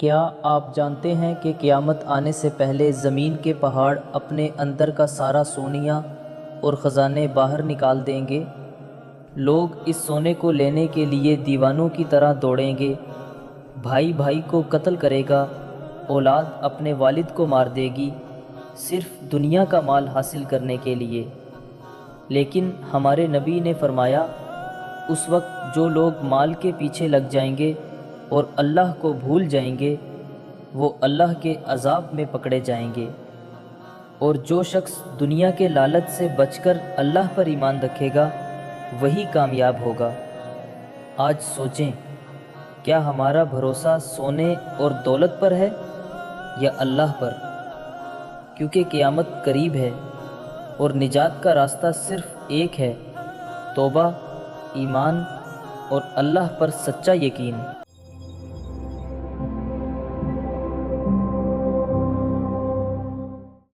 کیا آپ جانتے ہیں کہ قیامت آنے سے پہلے زمین کے پہاڑ اپنے اندر کا سارا سونیا اور خزانے باہر نکال دیں گے؟ لوگ اس سونے کو لینے کے لیے دیوانوں کی طرح دوڑیں گے، بھائی بھائی کو قتل کرے گا، اولاد اپنے والد کو مار دے گی، صرف دنیا کا مال حاصل کرنے کے لیے۔ لیکن ہمارے نبی نے فرمایا، اس وقت جو لوگ مال کے پیچھے لگ جائیں گے اور اللہ کو بھول جائیں گے، وہ اللہ کے عذاب میں پکڑے جائیں گے، اور جو شخص دنیا کے لالچ سے بچ کر اللہ پر ایمان رکھے گا وہی کامیاب ہوگا۔ آج سوچیں، کیا ہمارا بھروسہ سونے اور دولت پر ہے یا اللہ پر؟ کیونکہ قیامت قریب ہے اور نجات کا راستہ صرف ایک ہے: توبہ، ایمان اور اللہ پر سچا یقین۔